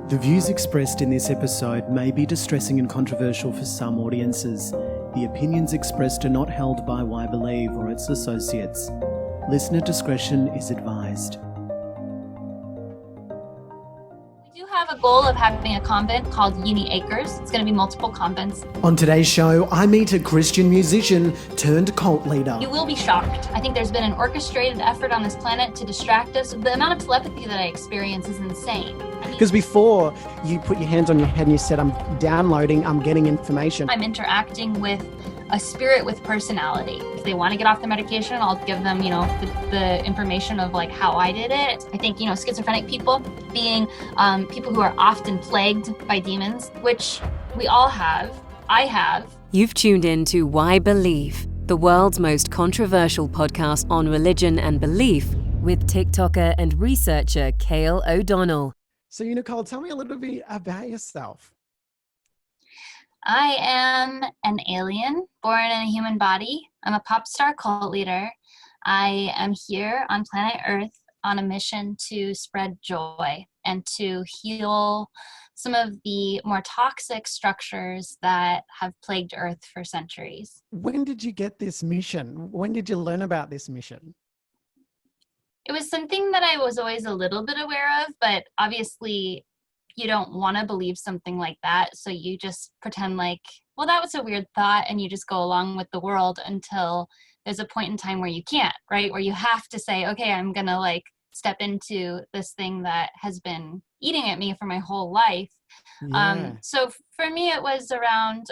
The views expressed in this episode may be distressing and controversial for some audiences. The opinions expressed are not held by Why Believe or its associates. Listener discretion is advised. We do have a goal of having a convent called Uni Acres. It's going to be multiple convents. On today's show, I meet a Christian musician turned cult leader. You will be shocked. I think there's been an orchestrated effort on this planet to distract us. The amount of telepathy that I experience is insane. Because before you put your hands on your head and you said, I'm downloading, I'm getting information. I'm interacting with a spirit with personality. If they want to get off the medication, I'll give them, the information of like how I did it. I think, schizophrenic people being people who are often plagued by demons, which we all have. I have. You've tuned in to Why Believe, the world's most controversial podcast on religion and belief with TikToker and researcher CAEL O'Donnell. So Unicole, tell me a little bit about yourself. I am an alien born in a human body. I'm a pop star cult leader. I am here on planet Earth on a mission to spread joy and to heal some of the more toxic structures that have plagued Earth for centuries. When did you get this mission? When did you learn about this mission? It was something that I was always a little bit aware of, but obviously you don't want to believe something like that. So you just pretend like, well, that was a weird thought. And you just go along with the world until there's a point in time where you can't, right? Where you have to say, okay, I'm going to step into this thing that has been eating at me for my whole life. Yeah. So for me, it was around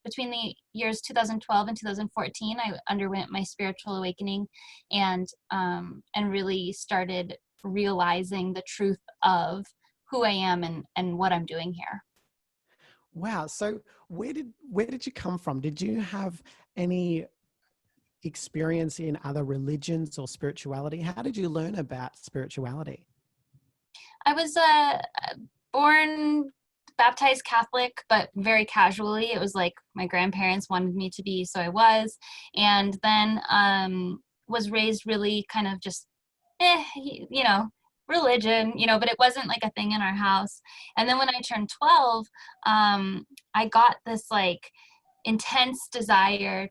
between the years 2012 and 2014, I underwent my spiritual awakening and really started realizing the truth of who I am and what I'm doing here. Wow. So where did you come from? Did you have any experience in other religions or spirituality? How did you learn about spirituality? I was born baptized Catholic, but very casually. It was like my grandparents wanted me to be, so I was. And then was raised really kind of just, religion, but it wasn't like a thing in our house. And then when I turned 12, I got this intense desire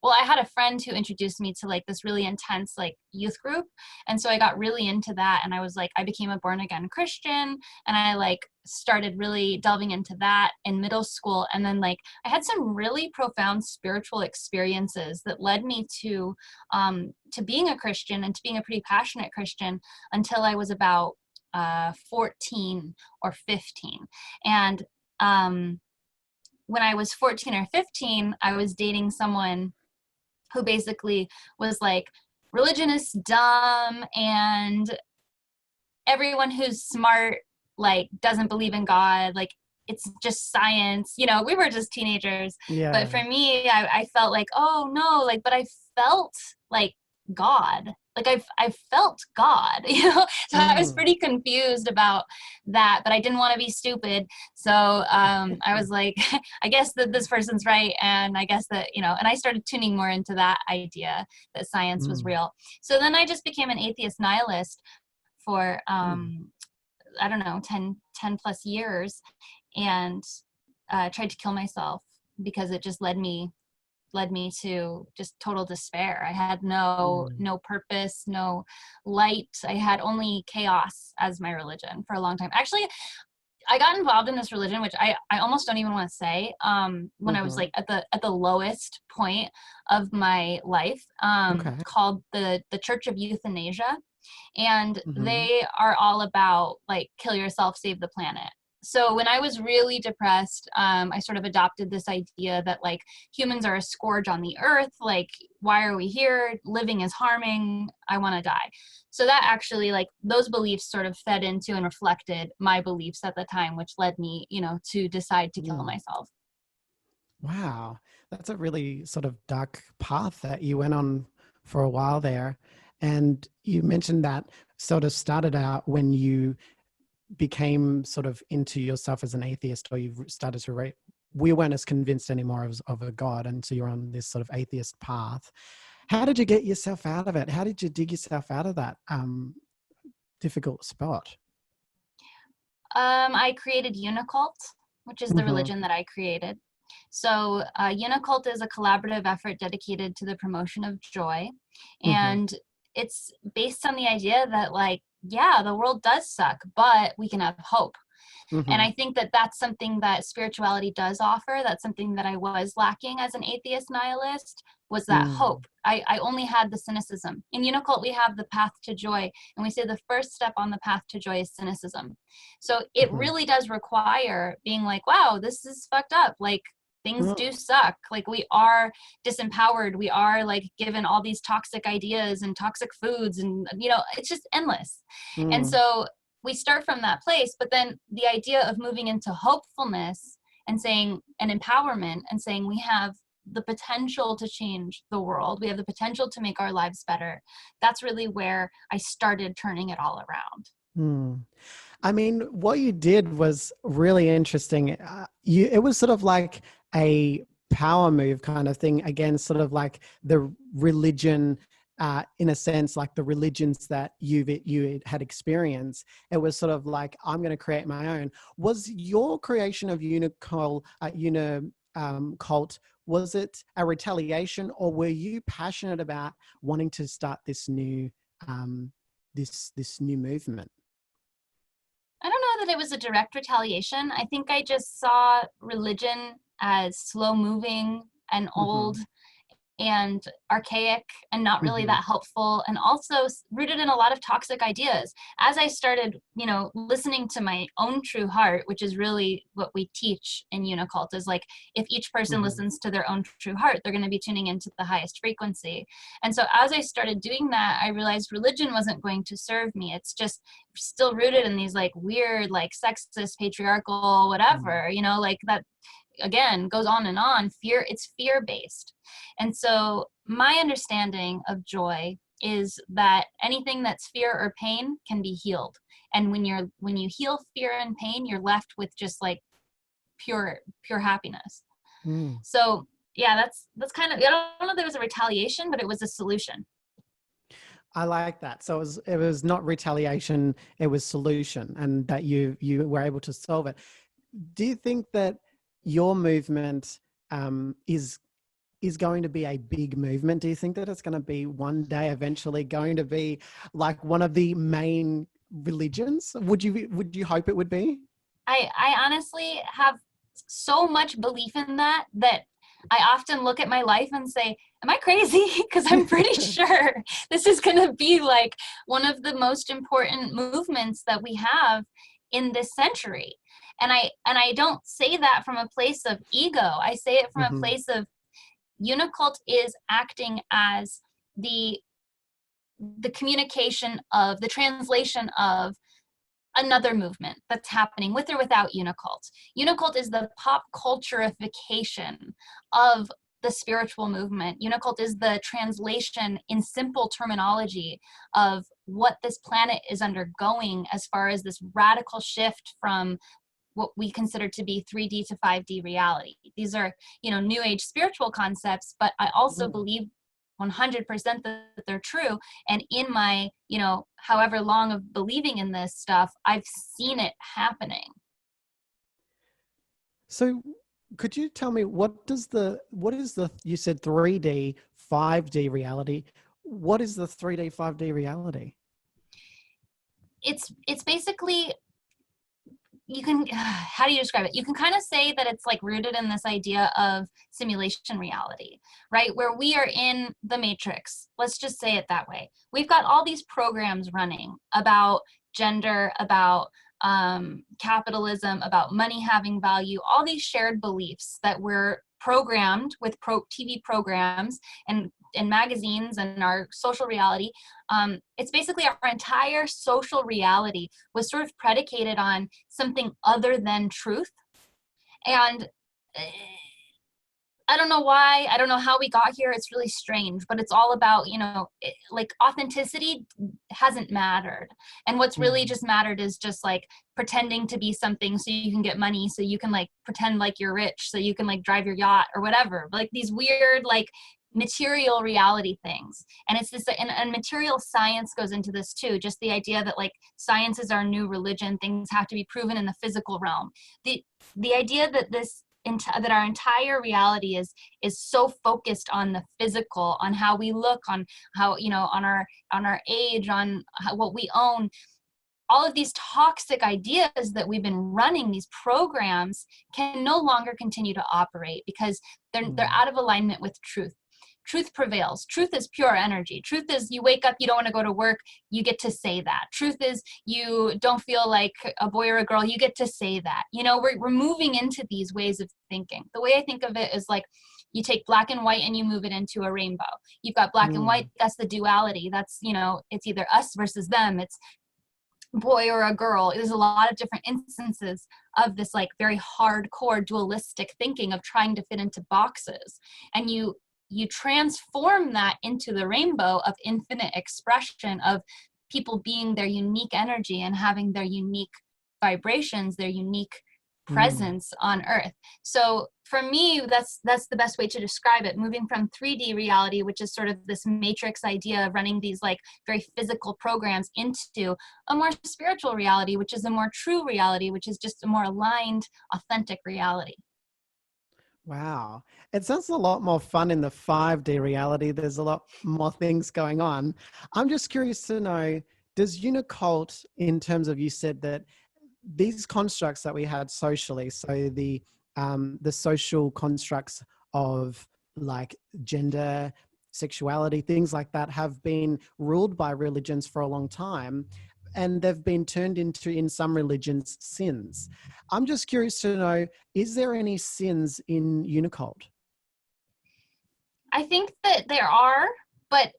I had a friend who introduced me to this really intense youth group. And so I got really into that. And I was I became a born again Christian, and I started really delving into that in middle school. And then I had some really profound spiritual experiences that led me to being a Christian and to being a pretty passionate Christian until I was about 14 or 15. And when I was 14 or 15, I was dating someone who basically was religion is dumb and everyone who's smart doesn't believe in God, it's just science. We were just teenagers. Yeah. But for me, I felt oh no, but I felt God. I felt God, so I was pretty confused about that, but I didn't want to be stupid. So I was I guess that this person's right. And I guess that, and I started tuning more into that idea that science was real. So then I just became an atheist nihilist for, 10 plus years, and tried to kill myself because it just led me to just total despair. I had no purpose, no light. I had only chaos as my religion for a long time. Actually, I got involved in this religion, which I almost don't even want to say, when I was at the lowest point of my life, called the Church of Euthanasia. And they are all about kill yourself, save the planet. So when I was really depressed, I sort of adopted this idea that humans are a scourge on the earth. Why are we here? Living is harming. I want to die. So that actually those beliefs sort of fed into and reflected my beliefs at the time, which led me, to decide to kill myself. Wow. That's a really sort of dark path that you went on for a while there. And you mentioned that sort of started out when you became sort of into yourself as an atheist, or you started to rate, we weren't as convinced anymore of a God, and so you're on this sort of atheist path. How did you get yourself out of it? How did you dig yourself out of that difficult spot? I created Unicult, which is the religion that I created. So Unicult is a collaborative effort dedicated to the promotion of joy. And it's based on the idea that, like, yeah, the world does suck, but we can have hope. And I think that that's something that spirituality does offer. That's something that I was lacking as an atheist nihilist, was that hope. I only had the cynicism. In Unicult, we have the path to joy, and we say the first step on the path to joy is cynicism. So it really does require being like, wow, this is fucked up. Like, things do suck. Like, we are disempowered. We are, like, given all these toxic ideas and toxic foods, and, you know, it's just endless. And so we start from that place, but then the idea of moving into hopefulness and saying, and empowerment, and saying we have the potential to change the world, we have the potential to make our lives better. That's really where I started turning it all around. I mean, what you did was really interesting. It was sort of like a power move kind of thing against sort of like the religion, in a sense, like the religions that you had experienced. It was sort of like, I'm going to create my own. Was your creation of Unicole, Cult, was it a retaliation, or were you passionate about wanting to start this new this new movement? I don't know that it was a direct retaliation. I think I just saw religion as slow moving and old and archaic and not really that helpful, and also rooted in a lot of toxic ideas. As I started, you know, listening to my own true heart, which is really what we teach in Unicult, is like, if each person listens to their own true heart, they're going to be tuning into the highest frequency. And so as I started doing that, I realized religion wasn't going to serve me. It's just still rooted in these like weird, like sexist, patriarchal, whatever, you know, like that, again, goes on and on. It's fear-based. And so my understanding of joy is that anything that's fear or pain can be healed. And when you heal fear and pain, you're left with just like pure happiness. So yeah, that's kind of, I don't know if there was a retaliation, but it was a solution. I like that. So it was not retaliation, it was solution, and that you were able to solve it. Do you think that your movement is going to be a big movement? Do you think that it's going to be one day eventually going to be like one of the main religions? Would you hope it would be? I honestly have so much belief in that I often look at my life and say, am I crazy? Because I'm pretty sure this is going to be like one of the most important movements that we have in this century. And I don't say that from a place of ego. I say it from a place of Unicult is acting as the communication of, the translation of another movement that's happening with or without Unicult. Unicult is the pop cultureification of the spiritual movement. Unicult is the translation in simple terminology of what this planet is undergoing as far as this radical shift from what we consider to be 3D to 5D reality. These are, you know, new age spiritual concepts, but I also believe 100% that they're true. And in my, you know, however long of believing in this stuff, I've seen it happening. So could you tell me what is the, you said 3D, 5D reality. What is the 3D, 5D reality? It's basically, you can, how do you describe it? You can kind of say that it's like rooted in this idea of simulation reality, right? Where we are in the matrix. Let's just say it that way. We've got all these programs running about gender, about capitalism, about money having value, all these shared beliefs that we're programmed with TV programs and magazines and our social reality. It's basically our entire social reality was sort of predicated on something other than truth. And I don't know why, I don't know how we got here. It's really strange, but it's all about, you know, like authenticity hasn't mattered. And what's really just mattered is just like pretending to be something so you can get money, so you can like pretend like you're rich, so you can like drive your yacht or whatever. Like these weird, like material reality things. And it's this, and material science goes into this too, just the idea that like science is our new religion, things have to be proven in the physical realm. The idea that that our entire reality is so focused on the physical, on how we look, on how, you know, on our age, on what we own, all of these toxic ideas that we've been running, these programs, can no longer continue to operate because they're out of alignment with truth. Truth prevails. Truth is pure energy. Truth is you wake up, you don't want to go to work, you get to say that. Truth is you don't feel like a boy or a girl, you get to say that. You know, we're moving into these ways of thinking. The way I think of it is like you take black and white and you move it into a rainbow. You've got black and white, that's the duality. That's, you know, it's either us versus them. It's boy or a girl. There's a lot of different instances of this like very hardcore dualistic thinking of trying to fit into boxes. And you transform that into the rainbow of infinite expression of people being their unique energy and having their unique vibrations, their unique presence on earth. So for me, that's the best way to describe it, moving from 3D reality, which is sort of this matrix idea of running these like very physical programs, into a more spiritual reality, which is a more true reality, which is just a more aligned, authentic reality. Wow. It sounds a lot more fun in the 5D reality. There's a lot more things going on. I'm just curious to know, does Unicole, in terms of, you said that these constructs that we had socially, so the social constructs of like gender, sexuality, things like that, have been ruled by religions for a long time, and they've been turned into, in some religions, sins. I'm just curious to know, is there any sins in Unicole? I think that there are, but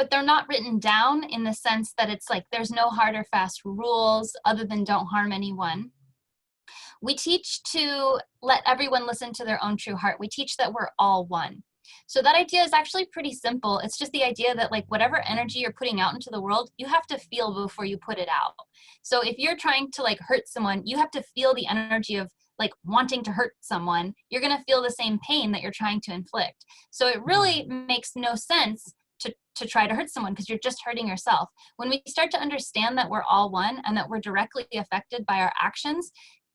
they're not written down in the sense that it's like there's no hard or fast rules other than don't harm anyone. We teach to let everyone listen to their own true heart. We teach that we're all one. So that idea is actually pretty simple. It's just the idea that like whatever energy you're putting out into the world, you have to feel before you put it out. So if you're trying to like hurt someone, you have to feel the energy of like wanting to hurt someone. You're going to feel the same pain that you're trying to inflict. So it really makes no sense to try to hurt someone, because you're just hurting yourself. When we start to understand that we're all one and that we're directly affected by our actions,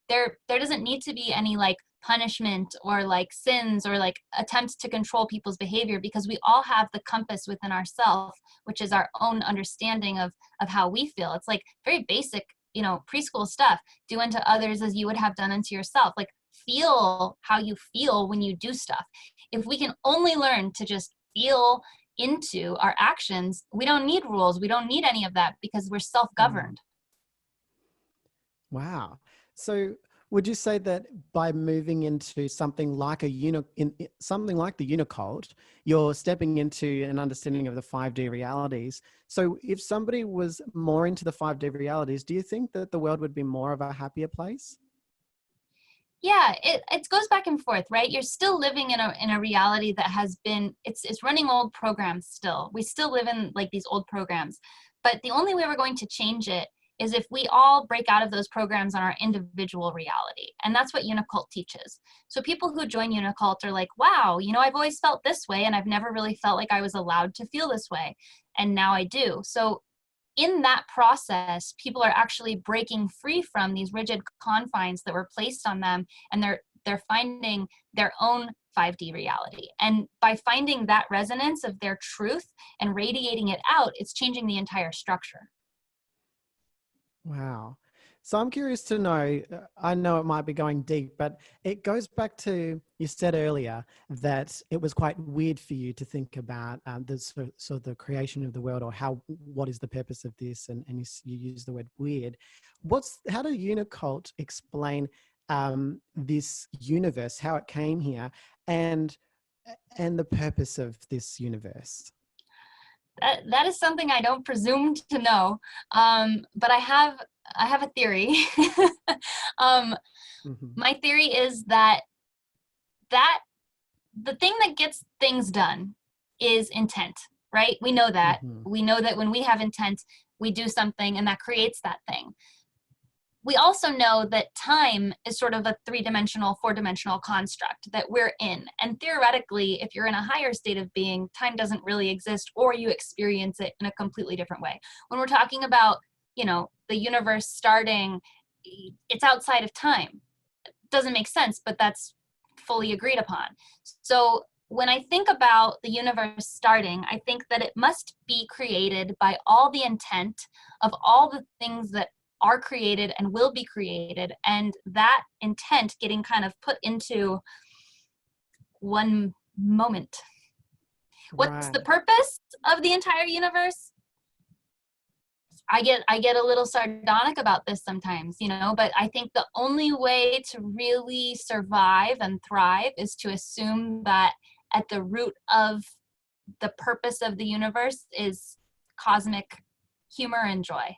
there doesn't need to be any like punishment or like sins or like attempts to control people's behavior, because we all have the compass within ourselves, which is our own understanding of how we feel. It's like very basic, you know, preschool stuff. Do unto others as you would have done unto yourself. Like feel how you feel when you do stuff. If we can only learn to just feel into our actions, we don't need rules. We don't need any of that, because we're self-governed. Wow. So would you say that by moving into something like something like the Unicole, you're stepping into an understanding of the 5D realities? So if somebody was more into the 5D realities, do you think that the world would be more of a happier place? Yeah, it goes back and forth, right? You're still living in a reality that has been, it's running old programs still. We still live in like these old programs, but the only way we're going to change it is if we all break out of those programs on our individual reality. And that's what Unicole teaches. So people who join Unicole are like, wow, you know, I've always felt this way and I've never really felt like I was allowed to feel this way. And now I do. So in that process, people are actually breaking free from these rigid confines that were placed on them, and they're finding their own 5D reality. And by finding that resonance of their truth and radiating it out, it's changing the entire structure. Wow. So I'm curious to know, I know it might be going deep, but it goes back to, you said earlier that it was quite weird for you to think about the creation of the world, or what is the purpose of this? And you use the word weird. How do Unicole explain this universe, how it came here, and the purpose of this universe? That is something I don't presume to know, but I have a theory. My theory is that the thing that gets things done is intent, right? We know that. We know that when we have intent, we do something and that creates that thing. we also know that time is sort of a 3-dimensional, 4-dimensional construct that we're in. And theoretically, if you're in a higher state of being, time doesn't really exist, or you experience it in a completely different way. When we're talking about, the universe starting, it's outside of time. It doesn't make sense, but that's fully agreed upon. So when I think about the universe starting, I think that it must be created by all the intent of all the things that are created and will be created, and that intent getting kind of put into one moment. What's the purpose of the entire universe? I get a little sardonic about this sometimes, but I think the only way to really survive and thrive is to assume that at the root of the purpose of the universe is cosmic humor and joy.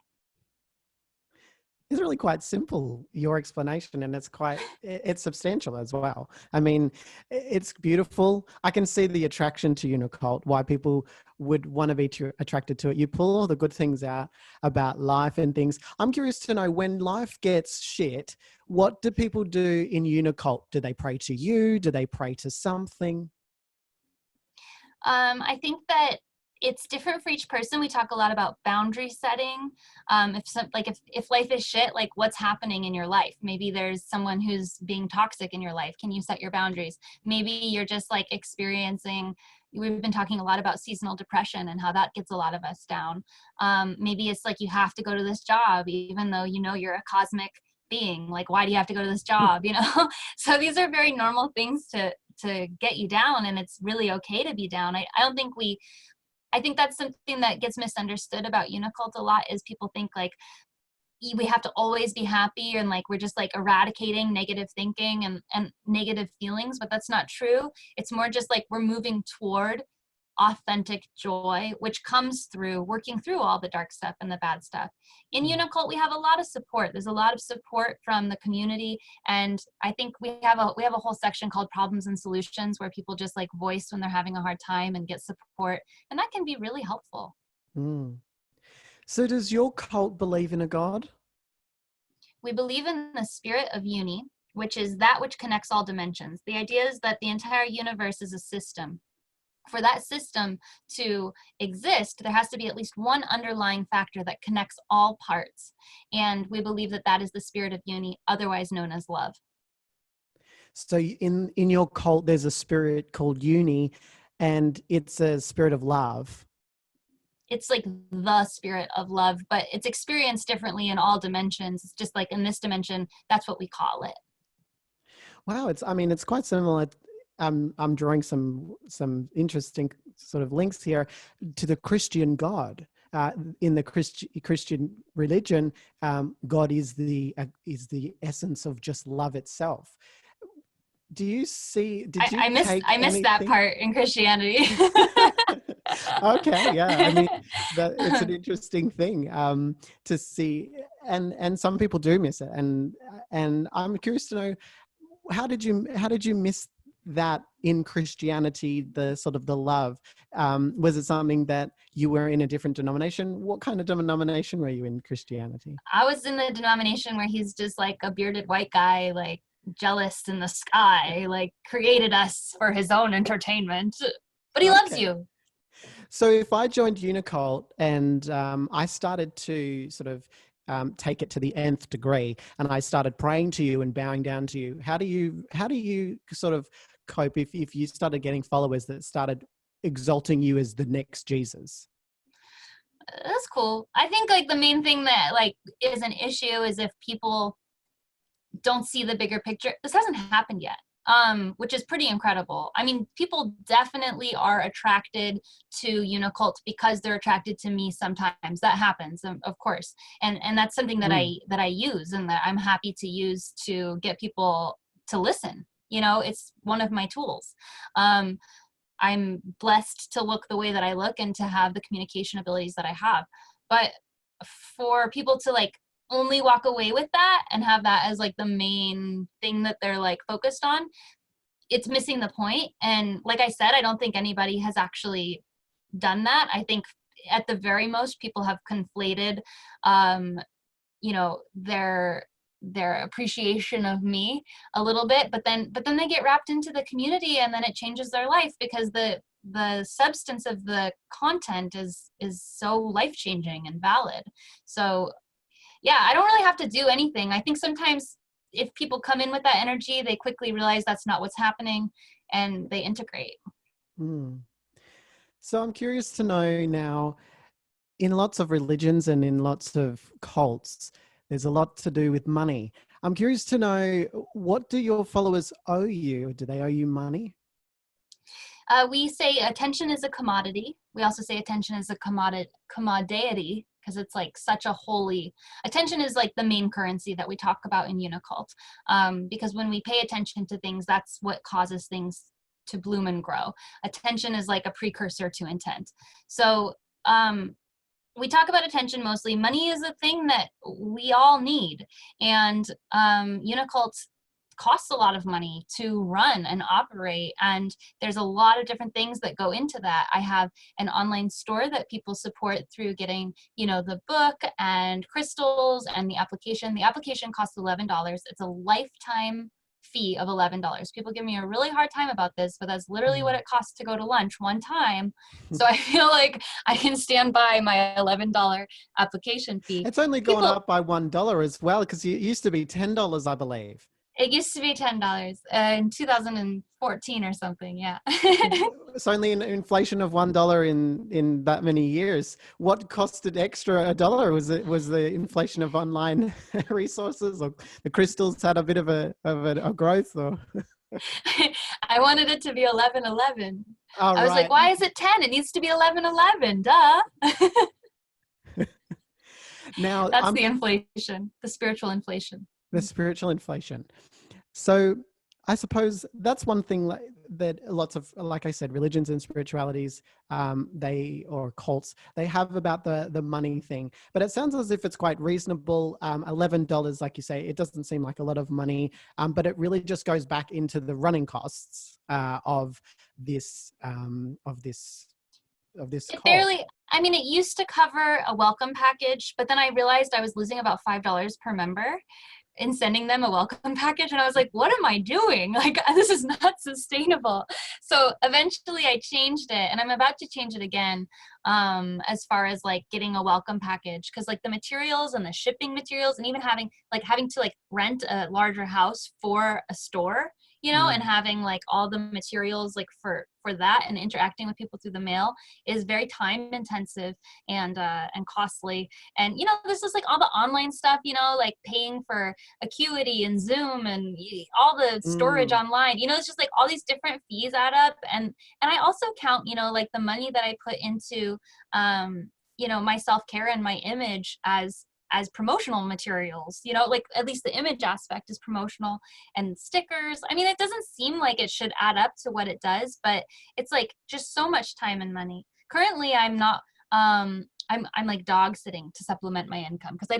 It's really quite simple, your explanation, and it's substantial as well. I mean, it's beautiful. I can see the attraction to Unicole, why people would want to be attracted to it. You pull all the good things out about life and things. I'm curious to know, when life gets shit, what do people do in Unicole? Do they pray to you? Do they pray to something? I think that it's different for each person. We talk a lot about boundary setting. If life is shit, like what's happening in your life? Maybe there's someone who's being toxic in your life. Can you set your boundaries? Maybe you're just like experiencing, we've been talking a lot about seasonal depression and how that gets a lot of us down. Maybe it's like you have to go to this job, even though you're a cosmic being. Like, why do you have to go to this job? So these are very normal things to get you down, and it's really okay to be down. I think that's something that gets misunderstood about Unicult a lot, is people think like we have to always be happy and like we're just like eradicating negative thinking and negative feelings, but that's not true. It's more just like we're moving toward authentic joy, which comes through working through all the dark stuff and the bad stuff. In Unicult, we have a lot of support. There's a lot of support from the community, and I think we have a whole section called Problems and Solutions, where people just like voice when they're having a hard time and get support, and that can be really helpful. So does your cult believe in a God? We believe in the spirit of uni, which is that which connects all dimensions. The idea is that the entire universe is a system. For that system to exist, there has to be at least one underlying factor that connects all parts. And we believe that that is the spirit of uni, otherwise known as love. So in your cult, there's a spirit called uni, and it's a spirit of love. It's like the spirit of love, but it's experienced differently in all dimensions. It's just like in this dimension, that's what we call it. Wow, it's quite similar. I'm drawing some interesting sort of links here to the Christian God. In the Christian religion, God is the essence of just love itself. Do you see? I missed that part in Christianity. Okay, yeah. It's an interesting thing to see, and some people do miss it. And I'm curious to know, how did you miss that in Christianity, the sort of the love? Was it something that you were in a different denomination? What kind of denomination were you in Christianity? I was in the denomination where he's just like a bearded white guy, like jealous in the sky, like created us for his own entertainment, but he loves you. So if I joined Unicole and I started to sort of take it to the nth degree, and I started praying to you and bowing down to you, how do you sort of cope if you started getting followers that started exalting you as the next Jesus? That's cool. I think like the main thing that like is an issue is if people don't see the bigger picture. This hasn't happened yet, which is pretty incredible. I mean, people definitely are attracted to Unicult because they're attracted to me sometimes. That happens, of course. And that's something that I use and that I'm happy to use to get people to listen. It's one of my tools. I'm blessed to look the way that I look and to have the communication abilities that I have. But for people to like only walk away with that and have that as like the main thing that they're like focused on, it's missing the point. And like I said, I don't think anybody has actually done that. I think at the very most, people have conflated, their their appreciation of me a little bit, but then they get wrapped into the community, and then it changes their life because the substance of the content is so life-changing and valid. So yeah, I don't really have to do anything. I think sometimes if people come in with that energy, they quickly realize that's not what's happening and they integrate. So I'm curious to know now, in lots of religions and in lots of cults, there's a lot to do with money. I'm curious to know, what do your followers owe you? Do they owe you money? We say attention is a commodity. We also say attention is a commodity, because it's like such a holy, attention is like the main currency that we talk about in Unicult. Because when we pay attention to things, that's what causes things to bloom and grow. Attention is like a precursor to intent. So we talk about attention mostly. Money is a thing that we all need. And Unicult costs a lot of money to run and operate, and there's a lot of different things that go into that. I have an online store that people support through getting, the book and crystals and the application. The application costs $11. It's a lifetime fee of $11. People give me a really hard time about this, but that's literally what it costs to go to lunch one time. So I feel like I can stand by my $11 application fee. It's only gone up by $1 as well, because it used to be $10, I believe. It used to be $10 in 2014 or something. Yeah. It's only an inflation of $1 in that many years. What costed extra $1? Was the inflation of online resources, or the crystals had a bit of a growth? Or I wanted it to be 11.11. I was like, why is it 10? It needs to be 11.11. Duh. Now that's the inflation, the spiritual inflation. The spiritual inflation. So I suppose that's one thing that lots of, like I said, religions and spiritualities, or cults, they have about the money thing. But it sounds as if it's quite reasonable. $11, like you say, it doesn't seem like a lot of money, but it really just goes back into the running costs of this cult. Barely. I mean, it used to cover a welcome package, but then I realized I was losing about $5 per member in sending them a welcome package. And I was like, what am I doing? Like, this is not sustainable. So eventually I changed it, and I'm about to change it again, as far as like getting a welcome package. Cause like the materials and the shipping materials, and even having to like rent a larger house for a store, and having like all the materials like for that, and interacting with people through the mail is very time intensive and costly. And this is like all the online stuff, like paying for Acuity and Zoom and all the storage online, it's just like all these different fees add up. And I also count, like the money that I put into my self-care and my image as promotional materials, like at least the image aspect is promotional, and stickers. I mean, it doesn't seem like it should add up to what it does, but it's like just so much time and money. Currently, I'm not, I'm like dog sitting to supplement my income, because I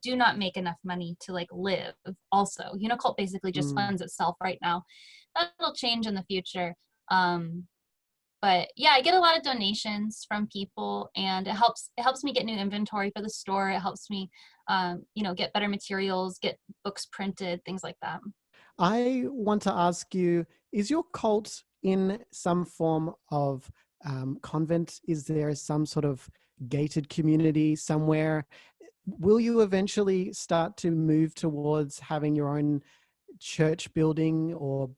do not make enough money to like live also. Unicult basically just funds itself right now. That'll change in the future. But yeah, I get a lot of donations from people, and it helps me get new inventory for the store. It helps me, get better materials, get books printed, things like that. I want to ask you, is your cult in some form of convent? Is there some sort of gated community somewhere? Will you eventually start to move towards having your own church building, or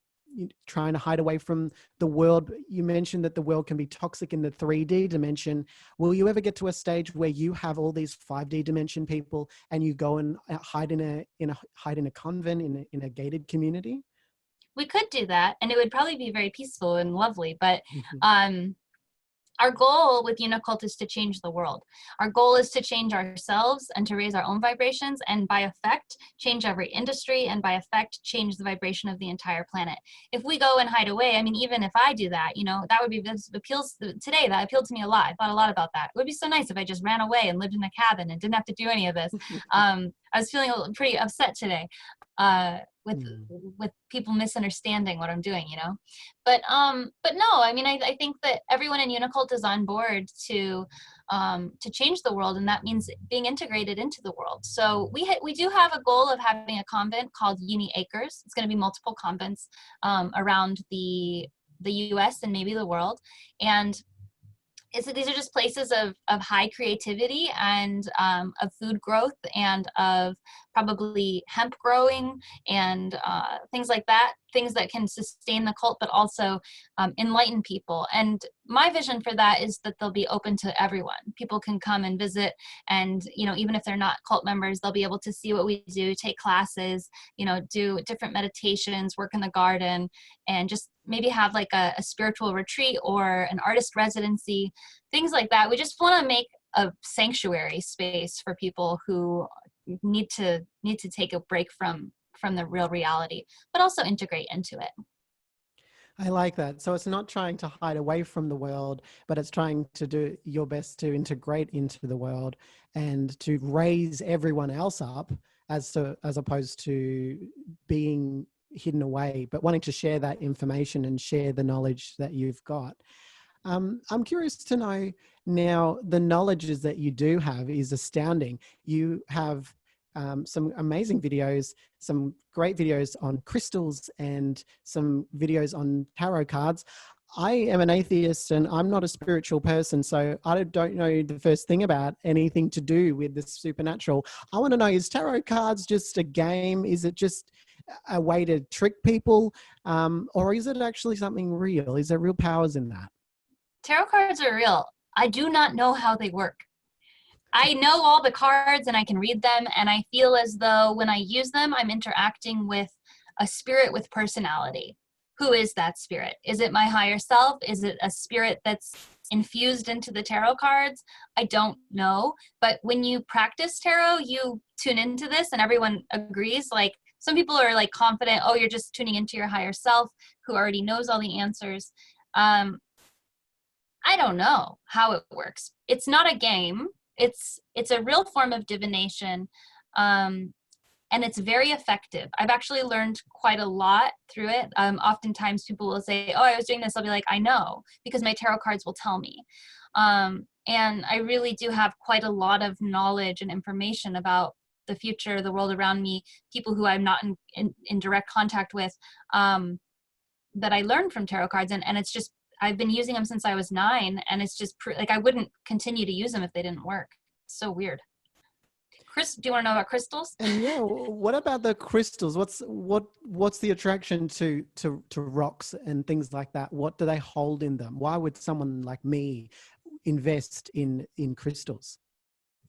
trying to hide away from the world? You mentioned that the world can be toxic in the 3D dimension. Will you ever get to a stage where you have all these 5D dimension people and you go and hide in a convent, in a gated community? We could do that, and it would probably be very peaceful and lovely, but our goal with Unicult is to change the world. Our goal is to change ourselves and to raise our own vibrations, and by effect, change every industry, and by effect, change the vibration of the entire planet. If we go and hide away, I mean, even if I do that, that would be, that appealed to me a lot. I thought a lot about that. It would be so nice if I just ran away and lived in a cabin and didn't have to do any of this. I was feeling pretty upset today. With people misunderstanding what I'm doing, but no, I mean, I think that everyone in Unicult is on board to to change the world, and that means being integrated into the world. So we do have a goal of having a convent called Uni Acres. It's going to be multiple convents around the U.S. and maybe the world, and these are just places of high creativity and of food growth and of probably hemp growing and things like that, things that can sustain the cult, but also enlighten people. And my vision for that is that they'll be open to everyone. People can come and visit, and, you know, even if they're not cult members, they'll be able to see what we do, take classes, you know, do different meditations, work in the garden, and just maybe have like a spiritual retreat or an artist residency, things like that. We just want to make a sanctuary space for people who need to take a break from the real reality, but also integrate into it. I like that. So it's not trying to hide away from the world, but it's trying to do your best to integrate into the world and to raise everyone else up as opposed to being hidden away, but wanting to share that information and share the knowledge that you've got. I'm curious to know now, the knowledges that you do have is astounding. You have some amazing videos, some great videos on crystals and some videos on tarot cards. I am an atheist and I'm not a spiritual person, so I don't know the first thing about anything to do with the supernatural. I want to know, is tarot cards just a game? Is it just a way to trick people? Or is it actually something real? Is there real powers in that? Tarot cards are real. I do not know how they work. I know all the cards and I can read them, and I feel as though when I use them, I'm interacting with a spirit with personality. Who is that spirit? Is it my higher self? Is it a spirit that's infused into the tarot cards? I don't know. But when you practice tarot, you tune into this, and everyone agrees. Like, some people are like confident, oh, you're just tuning into your higher self who already knows all the answers. I don't know how it works. It's not a game. It's a real form of divination, and it's very effective. I've actually learned quite a lot through it. Oftentimes people will say, oh, I was doing this. I'll be like, I know, because my tarot cards will tell me. And I really do have quite a lot of knowledge and information about the future, the world around me, people who I'm not in direct contact with, that I learned from tarot cards. And it's just, I've been using them since I was 9, and it's just like I wouldn't continue to use them if they didn't work. It's so weird. Chris, do you want to know about crystals? And yeah, what about the crystals? What's the attraction to rocks and things like that? What do they hold in them? Why would someone like me invest in crystals?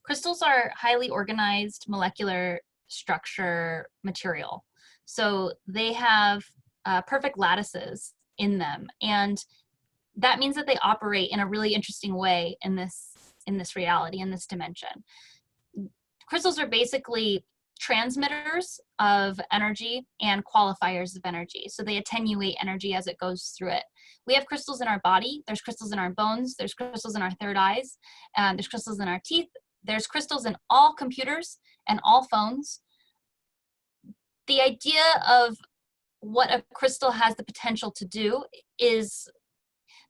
Crystals are highly organized molecular structure material. So they have perfect lattices in them, and that means that they operate in a really interesting way in this reality, in this dimension. Crystals are basically transmitters of energy and qualifiers of energy. So they attenuate energy as it goes through it. We have crystals in our body. There's crystals in our bones. There's crystals in our third eyes. There's crystals in our teeth. There's crystals in all computers and all phones. The idea of what a crystal has the potential to do is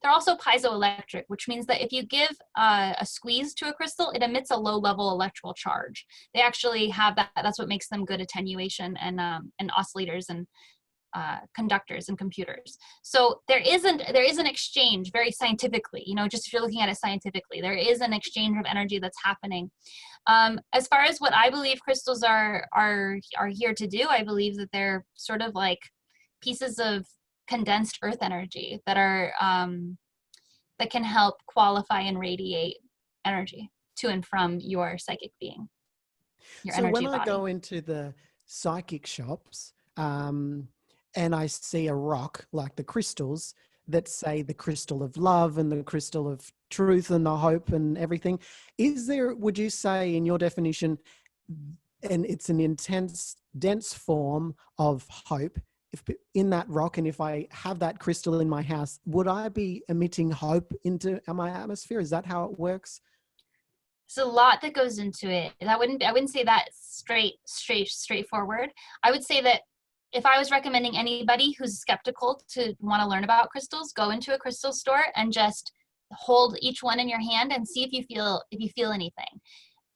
they're also piezoelectric, which means that if you give a squeeze to a crystal, it emits a low-level electrical charge. They actually have that. That's what makes them good attenuation and oscillators and conductors and computers. So there is an exchange very scientifically. You know, just if you're looking at it scientifically, there is an exchange of energy that's happening. As far as what I believe crystals are here to do, I believe that they're sort of like pieces of condensed earth energy that are that can help qualify and radiate energy to and from your psychic being, your so energy when body. I go into the psychic shops and I see a rock like the crystals that say the crystal of love and the crystal of truth and the hope and everything, is there, would you say in your definition, and it's an intense, dense form of hope, if in that rock, and if I have that crystal in my house, would I be emitting hope into my atmosphere? Is that how it works? There's a lot that goes into it. I wouldn't say that straightforward. I would say that if I was recommending anybody who's skeptical to want to learn about crystals, go into a crystal store and just hold each one in your hand and see if you feel anything.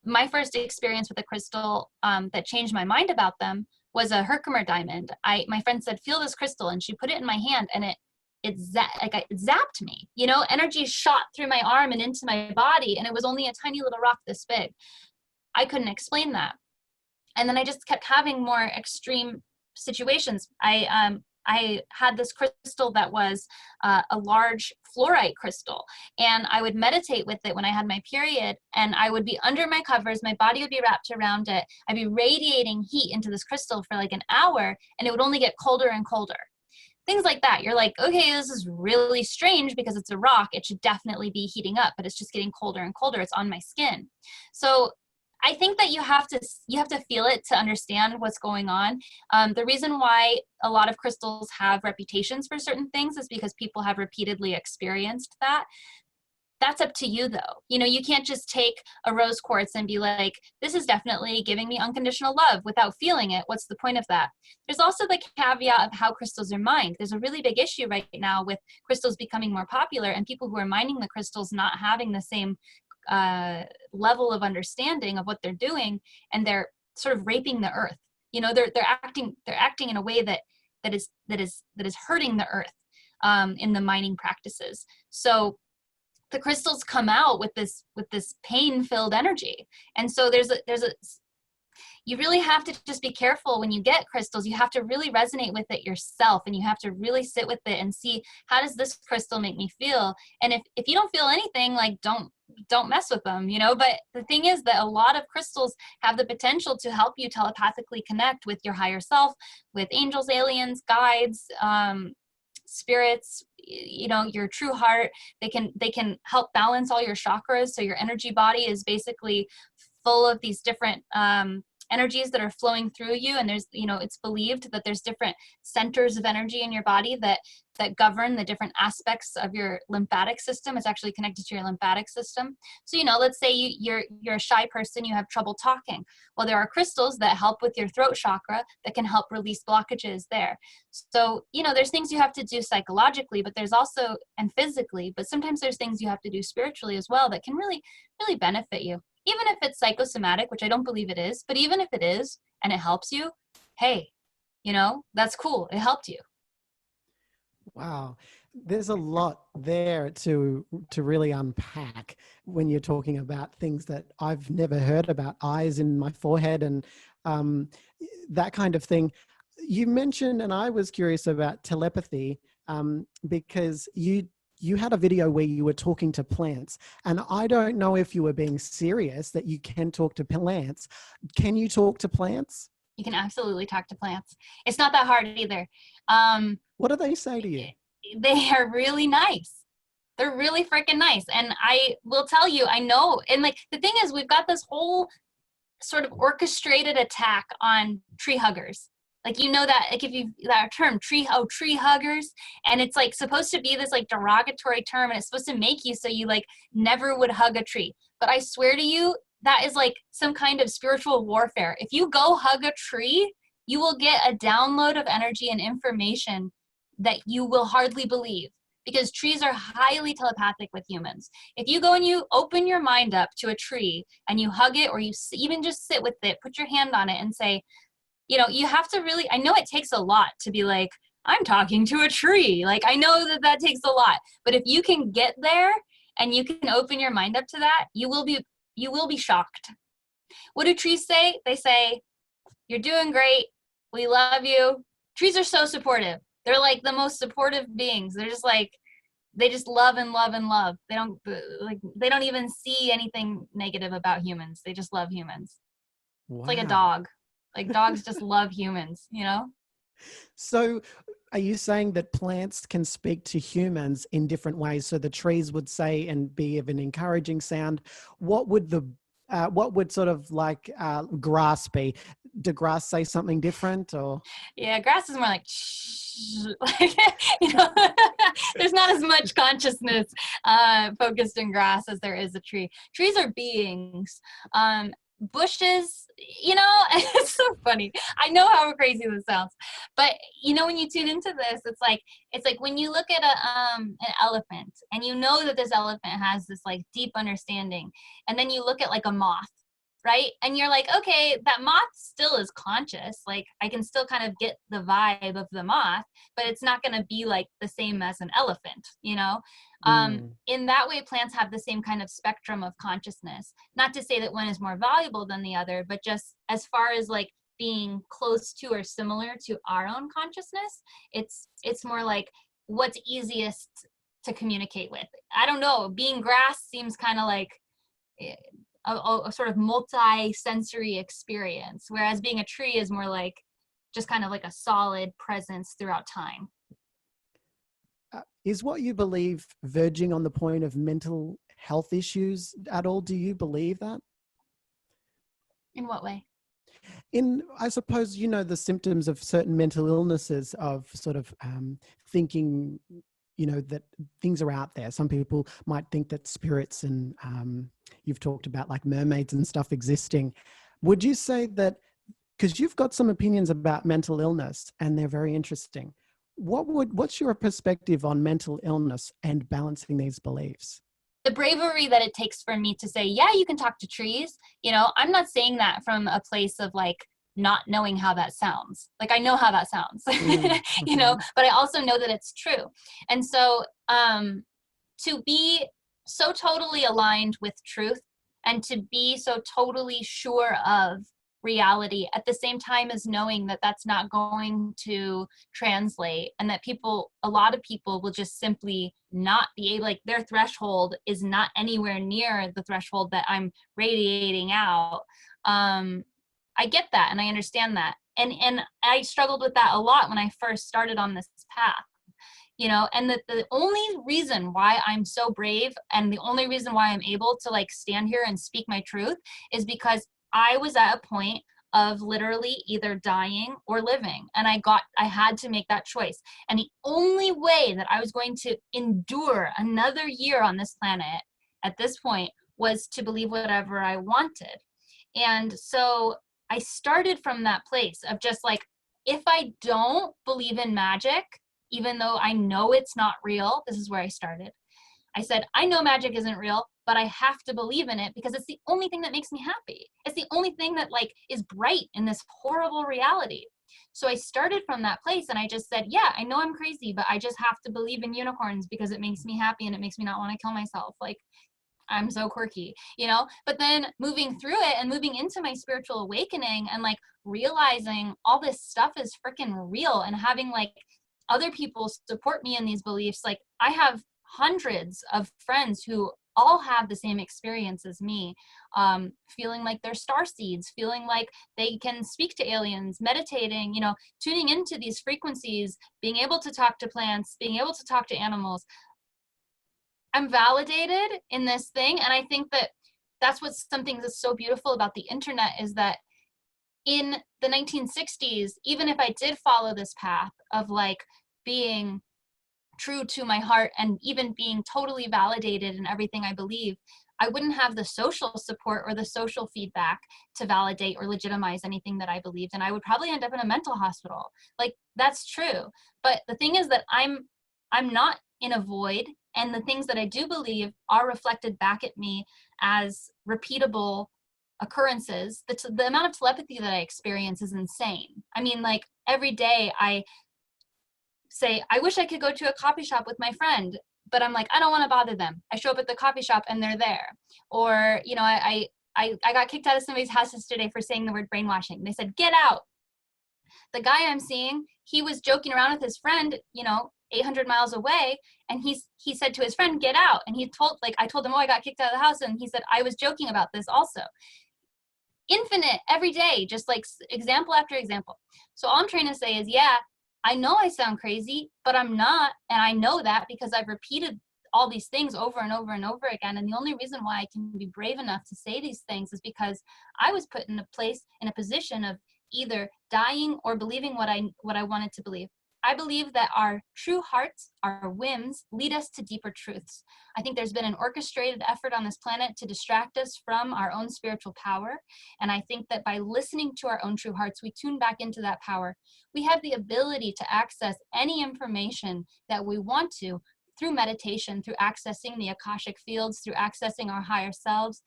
My first experience with a crystal that changed my mind about them was a Herkimer diamond. My friend said, feel this crystal, and she put it in my hand, and it zapped me. You know, energy shot through my arm and into my body, and it was only a tiny little rock this big. I couldn't explain that. And then I just kept having more extreme situations. I had this crystal that was a large fluorite crystal, and I would meditate with it when I had my period, and I would be under my covers, my body would be wrapped around it, I'd be radiating heat into this crystal for like an hour, and it would only get colder and colder. Things like that. You're like, okay, this is really strange because it's a rock. It should definitely be heating up, but it's just getting colder and colder. It's on my skin. So I think that you have to feel it to understand what's going on. The reason why a lot of crystals have reputations for certain things is because people have repeatedly experienced that. That's up to you, though. You know, you can't just take a rose quartz and be like, this is definitely giving me unconditional love without feeling it. What's the point of that? There's also the caveat of how crystals are mined. There's a really big issue right now with crystals becoming more popular and people who are mining the crystals not having the same level of understanding of what they're doing, and they're sort of raping the earth. You know, they're acting in a way that is hurting the earth in the mining practices. So the crystals come out with this pain-filled energy, and so there's a you really have to just be careful when you get crystals. You have to really resonate with it yourself, and you have to really sit with it and see, how does this crystal make me feel? And if you don't feel anything, like don't mess with them, you know. But the thing is that a lot of crystals have the potential to help you telepathically connect with your higher self, with angels, aliens, guides, spirits, you know, your true heart. They can help balance all your chakras, so your energy body is basically full of these different energies that are flowing through you. And there's, you know, it's believed that there's different centers of energy in your body that govern the different aspects of your lymphatic system. It's actually connected to your lymphatic system. So, you know, let's say you're a shy person, you have trouble talking. Well, there are crystals that help with your throat chakra that can help release blockages there. So, you know, there's things you have to do psychologically, but there's also, and physically, but sometimes there's things you have to do spiritually as well that can really, really benefit you. Even if it's psychosomatic, which I don't believe it is, but even if it is, and it helps you, hey, you know, that's cool. It helped you. Wow. There's a lot there to really unpack when you're talking about things that I've never heard about, eyes in my forehead and that kind of thing. You mentioned, and I was curious about telepathy, because you had a video where you were talking to plants, and I don't know if you were being serious that you can talk to plants. Can you talk to plants? You can absolutely talk to plants. It's not that hard either. What do they say to you? They are really nice. They're really freaking nice. And I will tell you, I know, and like the thing is, we've got this whole sort of orchestrated attack on tree huggers. Like, you know, that, like, if you, that term tree huggers, and it's like supposed to be this like derogatory term, and it's supposed to make you so you like never would hug a tree. But I swear to you, that is like some kind of spiritual warfare. If you go hug a tree, you will get a download of energy and information that you will hardly believe, because trees are highly telepathic with humans. If you go and you open your mind up to a tree and you hug it, or you even just sit with it, put your hand on it and say, you know, you have to really, I know it takes a lot to be like, I'm talking to a tree. Like, I know that takes a lot, but if you can get there and you can open your mind up to that, you will be shocked. What do trees say? They say, you're doing great. We love you. Trees are so supportive. They're like the most supportive beings. They're just like, they just love and love and love. They don't even see anything negative about humans. They just love humans. Wow. It's like a dog. Like, dogs just love humans, you know? So are you saying that plants can speak to humans in different ways? So the trees would say and be of an encouraging sound. What would sort of like grass be? Do grass say something different, or? Yeah, grass is more like, shh. Like, you know, there's not as much consciousness focused in grass as there is a tree. Trees are beings. Bushes, you know, it's so funny. I know how crazy this sounds, But you know, when you tune into this, it's like when you look at an elephant, and you know that this elephant has this like deep understanding, and then you look at like a moth, right? And you're like, okay, that moth still is conscious. Like I can still kind of get the vibe of the moth, but it's not going to be like the same as an elephant, you know? In that way, plants have the same kind of spectrum of consciousness. Not to say that one is more valuable than the other, but just as far as like being close to or similar to our own consciousness, it's more like what's easiest to communicate with. I don't know, being grass seems kind of like a sort of multi-sensory experience, whereas being a tree is more like just kind of like a solid presence throughout time. Is what you believe verging on the point of mental health issues at all? Do you believe that? In what way? I suppose, you know, the symptoms of certain mental illnesses of sort of thinking, you know, that things are out there. Some people might think that spirits and you've talked about like mermaids and stuff existing. Would you say that, because you've got some opinions about mental illness and they're very interesting, what's your perspective on mental illness and balancing these beliefs? The bravery that it takes for me to say, yeah, you can talk to trees. You know, I'm not saying that from a place of like not knowing how that sounds. Like I know how that sounds, you know, but I also know that it's true. And so to be so totally aligned with truth and to be so totally sure of reality at the same time as knowing that that's not going to translate, and that a lot of people will just simply not be able, like their threshold is not anywhere near the threshold that I'm radiating out. I get that and I understand that. And I struggled with that a lot when I first started on this path, you know, and the only reason why I'm so brave and the only reason why I'm able to like stand here and speak my truth is because I was at a point of literally either dying or living. And I had to make that choice. And the only way that I was going to endure another year on this planet at this point was to believe whatever I wanted. And so I started from that place of just like, if I don't believe in magic, even though I know it's not real, this is where I started. I said, I know magic isn't real, but I have to believe in it because it's the only thing that makes me happy. It's the only thing that like is bright in this horrible reality. So I started from that place and I just said, yeah, I know I'm crazy, but I just have to believe in unicorns because it makes me happy and it makes me not want to kill myself. Like I'm so quirky, you know? But then moving through it and moving into my spiritual awakening and like realizing all this stuff is freaking real and having like other people support me in these beliefs. Like I have hundreds of friends who all have the same experience as me, feeling like they're star seeds, feeling like they can speak to aliens, meditating, you know, tuning into these frequencies, being able to talk to plants, being able to talk to animals. I'm validated in this thing. And I think that that's what's something that's so beautiful about the internet is that in the 1960s, even if I did follow this path of like being true to my heart and even being totally validated in everything I believe, I wouldn't have the social support or the social feedback to validate or legitimize anything that I believed. And I would probably end up in a mental hospital. Like that's true. But the thing is that I'm not in a void, and the things that I do believe are reflected back at me as repeatable occurrences. The amount of telepathy that I experience is insane. I mean, like every day I say, I wish I could go to a coffee shop with my friend, but I'm like, I don't want to bother them. I show up at the coffee shop and they're there. Or, you know, I got kicked out of somebody's house yesterday for saying the word brainwashing. They said, get out. The guy I'm seeing, he was joking around with his friend, you know, 800 miles away. And he said to his friend, get out. And I told him, oh, I got kicked out of the house. And he said, I was joking about this also. Infinite every day, just like example after example. So all I'm trying to say is, yeah, I know I sound crazy, but I'm not. And I know that because I've repeated all these things over and over and over again. And the only reason why I can be brave enough to say these things is because I was put in a position of either dying or believing what I wanted to believe. I believe that our true hearts, our whims, lead us to deeper truths. I think there's been an orchestrated effort on this planet to distract us from our own spiritual power. And I think that by listening to our own true hearts, we tune back into that power. We have the ability to access any information that we want to through meditation, through accessing the Akashic fields, through accessing our higher selves.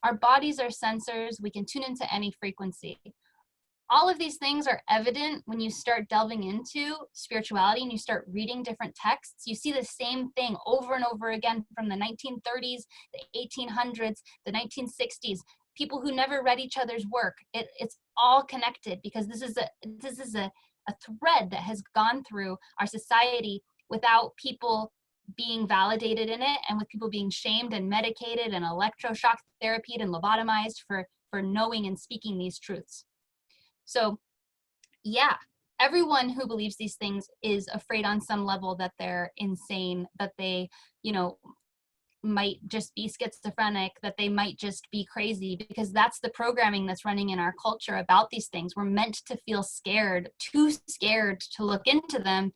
Our bodies are sensors. We can tune into any frequency. All of these things are evident when you start delving into spirituality and you start reading different texts. You see the same thing over and over again from the 1930s, the 1800s, the 1960s. People who never read each other's work. It's all connected because this is a thread that has gone through our society without people being validated in it, and with people being shamed and medicated and electroshock therapied and lobotomized for knowing and speaking these truths. So yeah, everyone who believes these things is afraid on some level that they're insane, that they, might just be schizophrenic, that they might just be crazy, because that's the programming that's running in our culture about these things. We're meant to feel scared, too scared to look into them,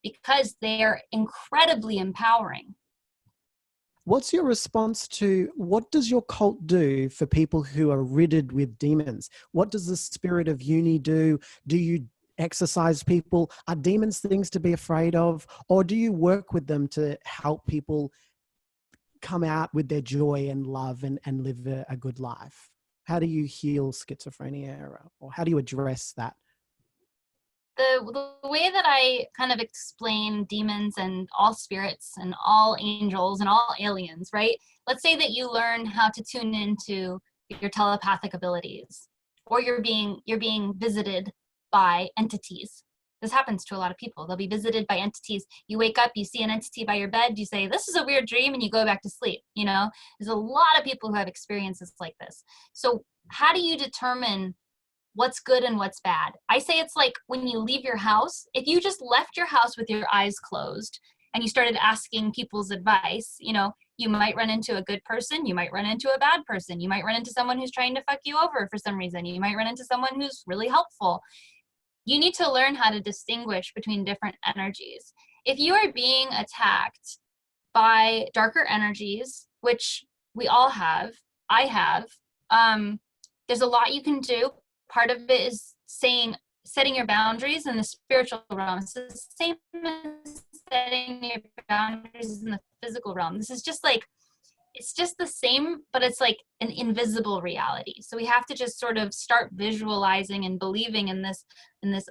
because they're incredibly empowering. What's your response to, what does your cult do for people who are riddled with demons? What does the spirit of Uni do? Do you exercise people? Are demons things to be afraid of? Or do you work with them to help people come out with their joy and love and live a good life? How do you heal schizophrenia, or how do you address that? The way that I kind of explain demons and all spirits and all angels and all aliens, right? Let's say that you learn how to tune into your telepathic abilities, or you're being visited by entities. This happens to a lot of people. They'll be visited by entities. You wake up, you see an entity by your bed, you say, this is a weird dream, and you go back to sleep. There's a lot of people who have experiences like this. So how do you determine what's good and what's bad? I say it's like when you leave your house. If you just left your house with your eyes closed and you started asking people's advice, you might run into a good person, you might run into a bad person, you might run into someone who's trying to fuck you over for some reason, you might run into someone who's really helpful. You need to learn how to distinguish between different energies. If you are being attacked by darker energies, which we all have, I have, there's a lot you can do. Part of it is setting your boundaries in the spiritual realm. It's the same as setting your boundaries in the physical realm. This is just like, it's just the same, but it's like an invisible reality. So we have to just sort of start visualizing and believing in this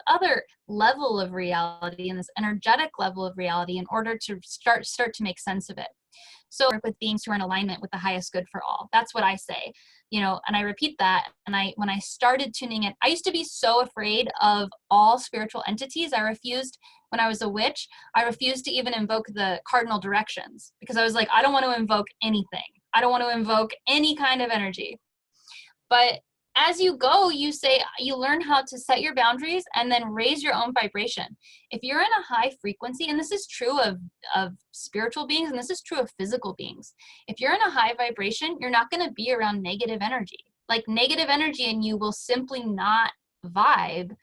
other level of reality, in this energetic level of reality, in order to start to make sense of it. So work with beings who are in alignment with the highest good for all. That's what I say, and I repeat that. And when I started tuning in, I used to be so afraid of all spiritual entities. When I was a witch, I refused to even invoke the cardinal directions, because I was like, I don't want to invoke anything. I don't want to invoke any kind of energy. But as you go, you learn how to set your boundaries and then raise your own vibration. If you're in a high frequency, and this is true of spiritual beings, and this is true of physical beings, if you're in a high vibration, you're not going to be around negative energy. Like, negative energy and you will simply not vibe.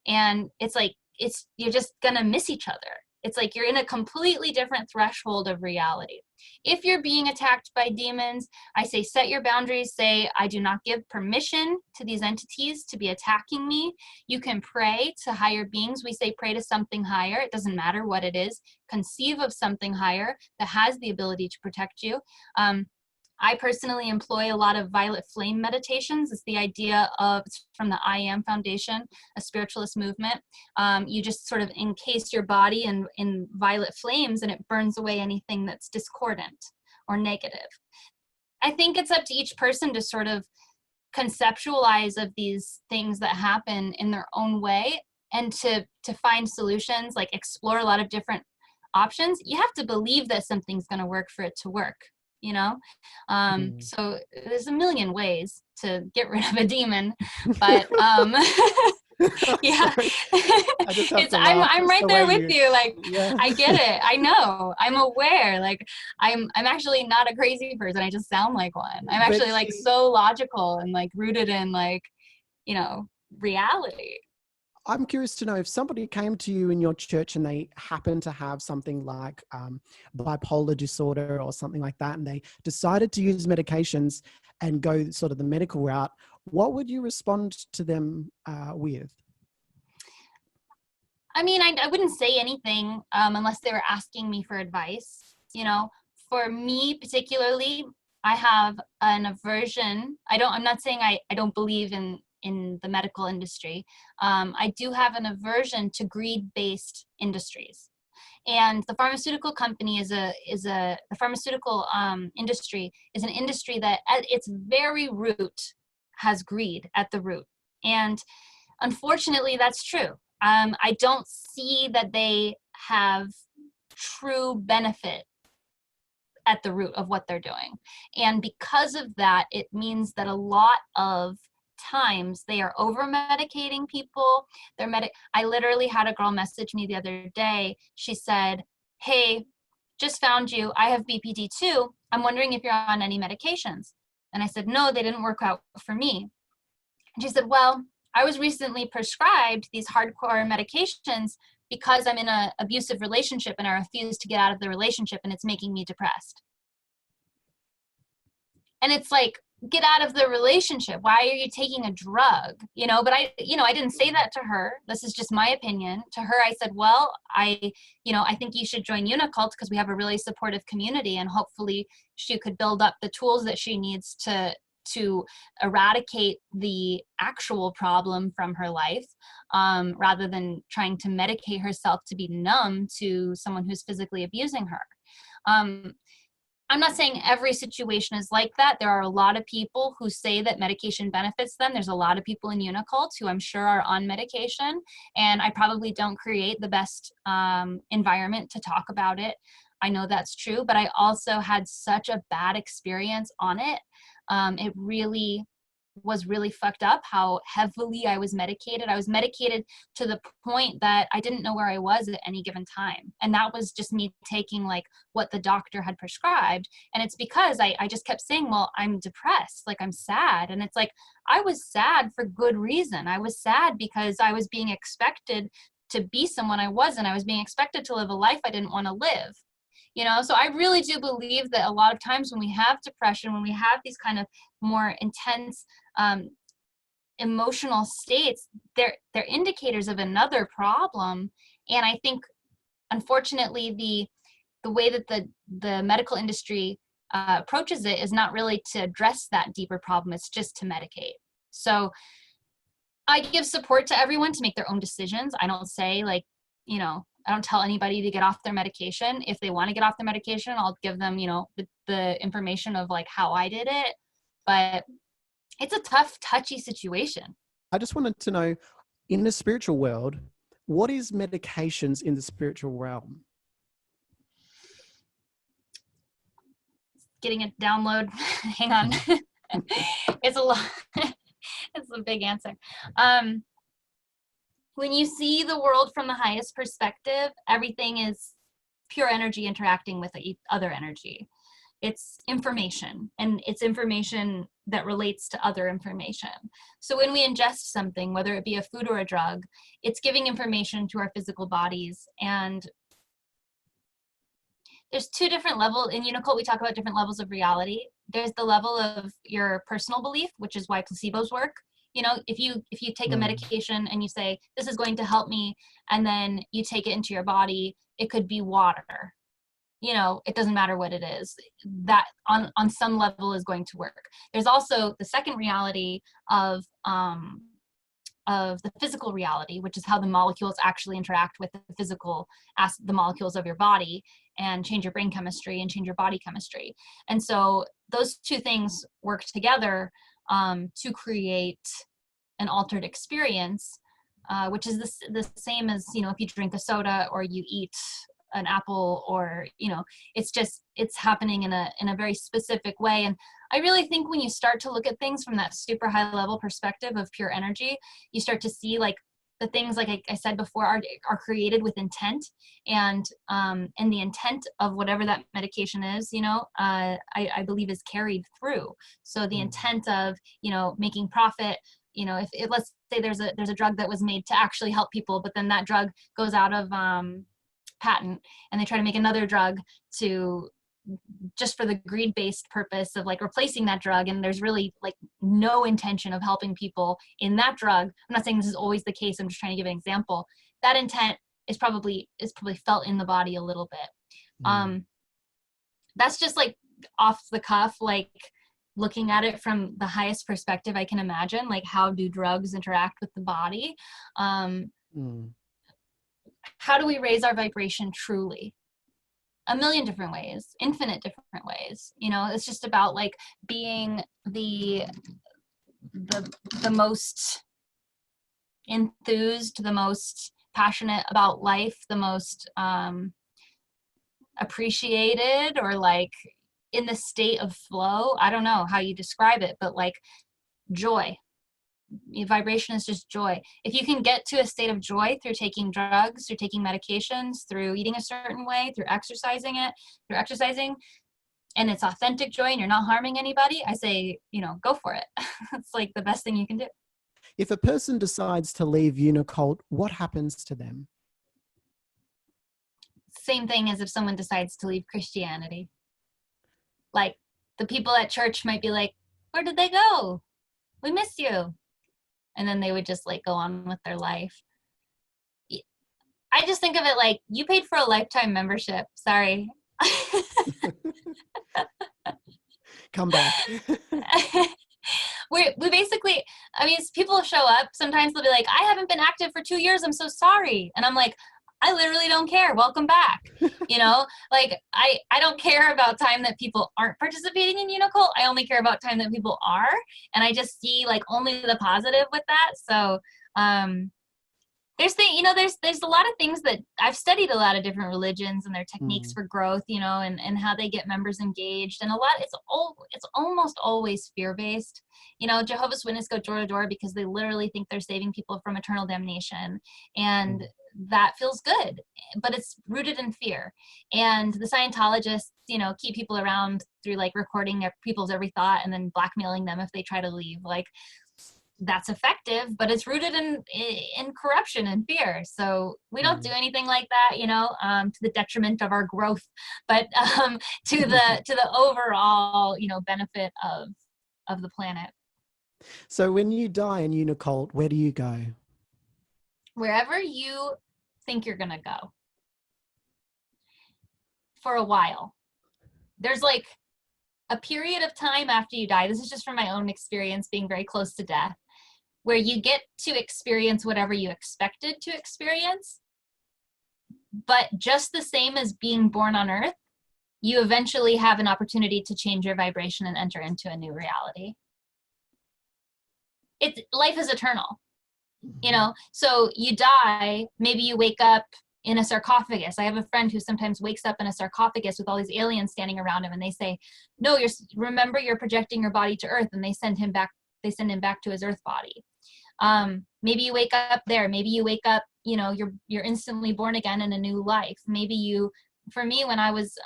And you're just going to miss each other. It's like you're in a completely different threshold of reality. If you're being attacked by demons, I say set your boundaries. Say, I do not give permission to these entities to be attacking me. You can pray to higher beings. We say pray to something higher. It doesn't matter what it is. Conceive of something higher that has the ability to protect you. I personally employ a lot of violet flame meditations. It's the idea it's from the I Am Foundation, a spiritualist movement. You just sort of encase your body in violet flames, and it burns away anything that's discordant or negative. I think it's up to each person to sort of conceptualize of these things that happen in their own way, and to find solutions, like explore a lot of different options. You have to believe that something's going to work for it to work. So there's a million ways to get rid of a demon, but yeah, I'm right there with you. Like, yeah. I get it. I know. I'm aware. Like, I'm actually not a crazy person. I just sound like one. I'm actually so logical and rooted in reality. I'm curious to know if somebody came to you in your church and they happen to have something like bipolar disorder or something like that, and they decided to use medications and go sort of the medical route, what would you respond to them with? I mean, I wouldn't say anything unless they were asking me for advice. You know, for me particularly, I have an aversion. I'm not saying I don't believe in the medical industry. I do have an aversion to greed-based industries. And the pharmaceutical company the pharmaceutical industry is an industry that at its very root has greed at the root. And unfortunately, that's true. I don't see that they have true benefit at the root of what they're doing. And because of that, it means that a lot of times they are over medicating people. I literally had a girl message me the other day. She said, "Hey, just found you. I have BPD too. I'm wondering if you're on any medications." And I said, "No, they didn't work out for me." And she said, "Well, I was recently prescribed these hardcore medications because I'm in an abusive relationship and I refuse to get out of the relationship and it's making me depressed." And it's like, get out of the relationship. Why are you taking a drug? But I didn't say that to her. This is just my opinion. To her, I said, well, I think you should join Unicole because we have a really supportive community, and hopefully she could build up the tools that she needs to eradicate the actual problem from her life, rather than trying to medicate herself to be numb to someone who's physically abusing her. I'm not saying every situation is like that. There are a lot of people who say that medication benefits them. There's a lot of people in Unicole who I'm sure are on medication, and I probably don't create the best environment to talk about it. I know that's true, but I also had such a bad experience on it. It really was really fucked up how heavily I was medicated. I was medicated to the point that I didn't know where I was at any given time. And that was just me taking like what the doctor had prescribed. And it's because I just kept saying, well, I'm depressed, like I'm sad. And it's like, I was sad for good reason. I was sad because I was being expected to be someone I wasn't. I was being expected to live a life I didn't want to live. So I really do believe that a lot of times when we have depression, when we have these kind of more intense emotional states, they're indicators of another problem. And I think, unfortunately, the way that the medical industry approaches it is not really to address that deeper problem. It's just to medicate. So I give support to everyone to make their own decisions. I don't say I don't tell anybody to get off their medication. If they want to get off their medication, I'll give them, the information of like how I did it. But it's a tough, touchy situation. I just wanted to know, in the spiritual world, what is medications in the spiritual realm? Getting a download. Hang on. It's a lot. It's a big answer. When you see the world from the highest perspective, everything is pure energy interacting with other energy. It's information, and it's information that relates to other information. So when we ingest something, whether it be a food or a drug, it's giving information to our physical bodies. And there's two different levels. In Unicole, we talk about different levels of reality. There's the level of your personal belief, which is why placebos work. If you take a medication and you say, this is going to help me, and then you take it into your body, it could be water. It doesn't matter what it is. That on some level is going to work. There's also the second reality of the physical reality, which is how the molecules actually interact with the molecules of your body and change your brain chemistry and change your body chemistry. And so those two things work together to create an altered experience, which is the same as, if you drink a soda or you eat an apple, or, it's happening in a very specific way. And I really think when you start to look at things from that super high level perspective of pure energy, you start to see like the things, like I said before, are created with intent, and the intent of whatever that medication is, I believe is carried through. So the intent of, making profit, if let's say there's a drug that was made to actually help people, but then that drug goes out of patent, and they try to make another drug to just for the greed-based purpose of like replacing that drug, and there's really like no intention of helping people in that drug. I'm not saying this is always the case, I'm just trying to give an example. That intent is probably felt in the body a little bit. That's just like off the cuff, like looking at it from the highest perspective I can imagine, like how do drugs interact with the body? How do we raise our vibration truly? A million different ways, infinite different ways. It's just about like being the most enthused, the most passionate about life, the most appreciated, or like in the state of flow. I don't know how you describe it, but like joy. Vibration is just joy. If you can get to a state of joy through taking drugs, through taking medications, through eating a certain way, through exercising, and it's authentic joy and you're not harming anybody, I say, go for it. It's like the best thing you can do. If a person decides to leave Unicole, what happens to them? Same thing as if someone decides to leave Christianity. Like the people at church might be like, where did they go? We miss you. And then they would just like go on with their life. I just think of it like you paid for a lifetime membership. Sorry. Come back. we basically, people show up. Sometimes they'll be like, I haven't been active for 2 years. I'm so sorry. And I'm like, I literally don't care. Welcome back. Like I don't care about time that people aren't participating in Unicole. I only care about time that people are. And I just see like only the positive with that. So, there's a lot of things that I've studied, a lot of different religions and their techniques for growth, and how they get members engaged, and it's almost always fear-based. Jehovah's Witnesses go door to door because they literally think they're saving people from eternal damnation, and that feels good, but it's rooted in fear. And the Scientologists, keep people around through like recording people's every thought and then blackmailing them if they try to leave. Like, that's effective, but it's rooted in corruption and fear. So we don't do anything like that, to the detriment of our growth, but to the overall, benefit of the planet. So when you die in Unicole, where do you go? Wherever you think you're gonna go. For a while. There's like a period of time after you die. This is just from my own experience being very close to death, where you get to experience whatever you expected to experience. But just the same as being born on Earth, you eventually have an opportunity to change your vibration and enter into a new reality. Life is eternal, so you die, maybe you wake up in a sarcophagus. I have a friend who sometimes wakes up in a sarcophagus with all these aliens standing around him, and they say, no, remember you're projecting your body to Earth, and they send him back to his Earth body. Maybe you wake up there, maybe you wake up, you're instantly born again in a new life. For me, when I was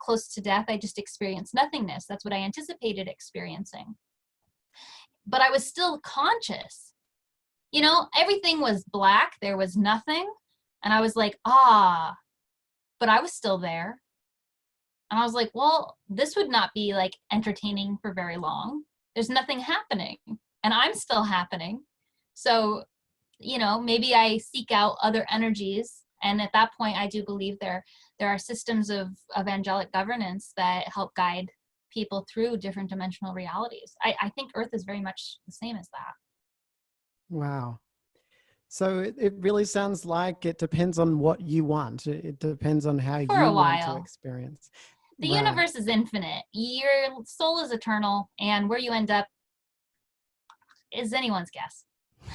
close to death, I just experienced nothingness. That's what I anticipated experiencing. But I was still conscious. Everything was black. There was nothing. And I was like, but I was still there. And I was like, well, this would not be like entertaining for very long. There's nothing happening and I'm still happening. So, maybe I seek out other energies. And at that point, I do believe there are systems of angelic governance that help guide people through different dimensional realities. I think Earth is very much the same as that. Wow. So it really sounds like it depends on what you want. It depends on how you want to experience. The universe is infinite. Your soul is eternal, and where you end up is anyone's guess.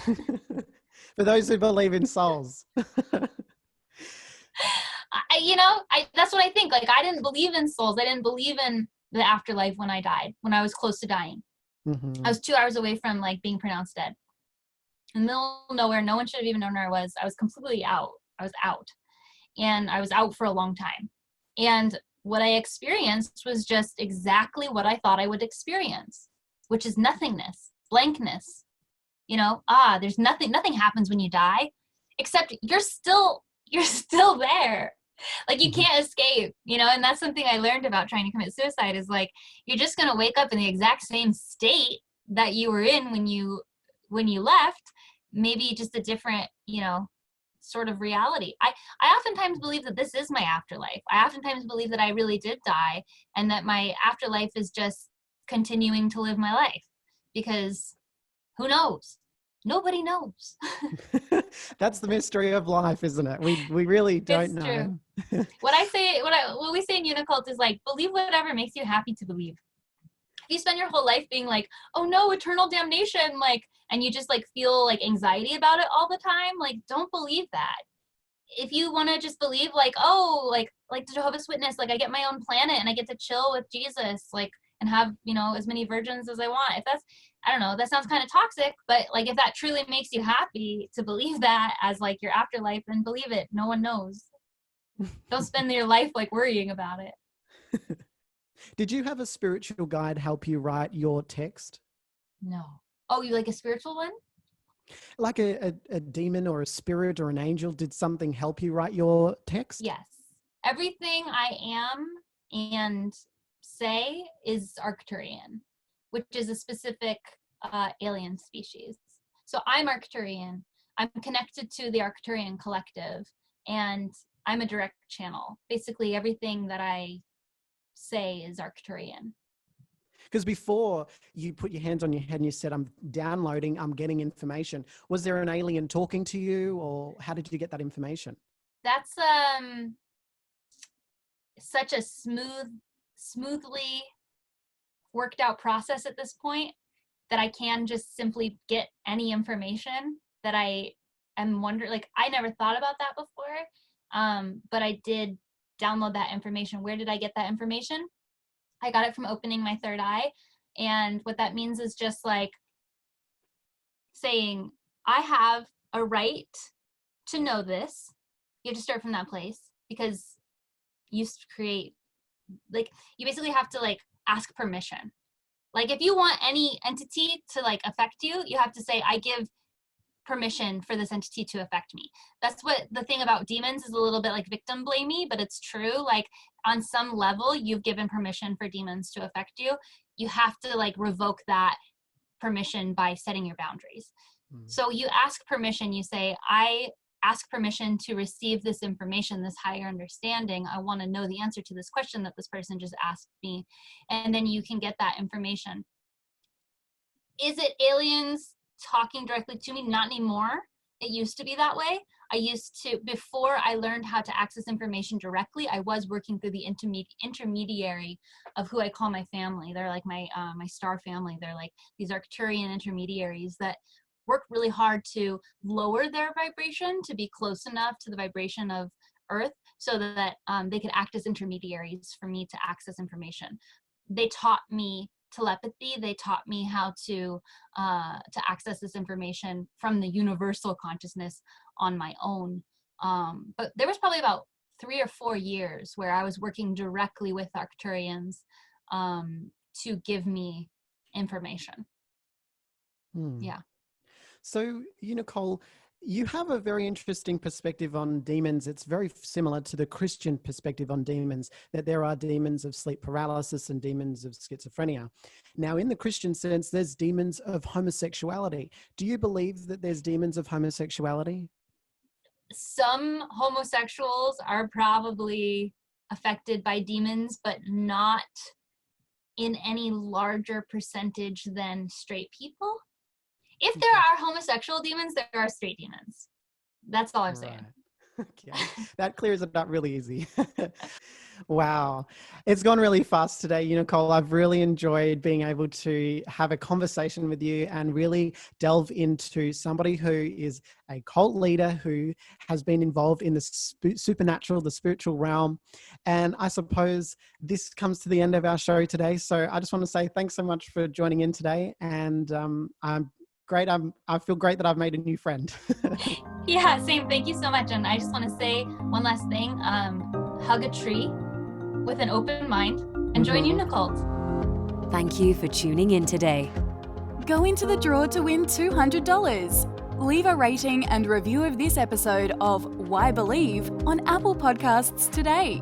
For those who believe in souls. That's what I think. Like, I didn't believe in souls. I didn't believe in the afterlife when I died, when I was close to dying. I was 2 hours away from like being pronounced dead. In the middle of nowhere, no one should have even known where I was. I was completely out. I was out. And I was out for a long time. And what I experienced was just exactly what I thought I would experience, which is nothingness, blankness. there's nothing happens when you die, except you're still there. Like, you can't escape, and that's something I learned about trying to commit suicide, is like, you're just going to wake up in the exact same state that you were in when you left, maybe just a different, sort of reality. I oftentimes believe that this is my afterlife. I oftentimes believe that I really did die, and that my afterlife is just continuing to live my life, because who knows? Nobody knows. That's the mystery of life, isn't it? We really don't know. True. What we say in Unicult is like, believe whatever makes you happy to believe. If you spend your whole life being like, oh no, eternal damnation, like, and you just like feel like anxiety about it all the time, like, don't believe that. If you want to just believe like, oh, like the Jehovah's Witness, like, I get my own planet and I get to chill with Jesus, like, and have, as many virgins as I want. If that's, I don't know, that sounds kind of toxic, but like, if that truly makes you happy to believe that as like your afterlife, then believe it. No one knows. Don't spend your life like worrying about it. Did you have a spiritual guide help you write your text? No. Oh, you like a spiritual one? Like a demon or a spirit or an angel, did something help you write your text? Yes. Everything I am and say is Arcturian, which is a specific alien species. So I'm Arcturian. I'm connected to the Arcturian collective, and I'm a direct channel. Basically, everything that I say is Arcturian. Because before you put your hands on your head and you said, I'm downloading, I'm getting information. Was there an alien talking to you, or how did you get that information? That's such a smoothly worked out process at this point that I can just simply get any information that I am wondering. Like, I never thought about that before, but I did download that information. Where did I get that information? I got it from opening my third eye. And what that means is just like saying, I have a right to know this. You have to start from that place, because you create, like, you basically have to like ask permission. Like, if you want any entity to like affect you, you have to say, I give permission for this entity to affect me. That's what the thing about demons is, a little bit like victim blamey, but it's true. Like, on some level, you've given permission for demons to affect you. You have to like revoke that permission by setting your boundaries. So you ask permission, you say, I ask permission to receive this information, this higher understanding. I want to know the answer to this question that this person just asked me. And then you can get that information. Is it aliens talking directly to me? Not anymore. It used to be that way. Before I learned how to access information directly, I was working through the intermediary of who I call my family. They're like my star family. They're like these Arcturian intermediaries that work really hard to lower their vibration to be close enough to the vibration of Earth so that they could act as intermediaries for me to access information. They taught me telepathy. They taught me how to access this information from the universal consciousness on my own. But there was probably about 3 or 4 years where I was working directly with Arcturians to give me information. Yeah. So, Unicole, you have a very interesting perspective on demons. It's very similar to the Christian perspective on demons, that there are demons of sleep paralysis and demons of schizophrenia. Now, in the Christian sense, there's demons of homosexuality. Do you believe that there's demons of homosexuality? Some homosexuals are probably affected by demons, but not in any larger percentage than straight people. If there are homosexual demons, there are straight demons. That's all I'm saying. Okay, that clears it up really easy. Wow. It's gone really fast today, Unicole. I've really enjoyed being able to have a conversation with you and really delve into somebody who is a cult leader who has been involved in the supernatural, the spiritual realm. And I suppose this comes to the end of our show today. So I just want to say thanks so much for joining in today. And I'm great. I feel great that I've made a new friend. Yeah, same. Thank you so much. And I just want to say one last thing. Hug a tree with an open mind and join Unicult. Thank you for tuning in today. go into the draw to win $200. Leave a rating and review of this episode of Why Believe on Apple Podcasts today.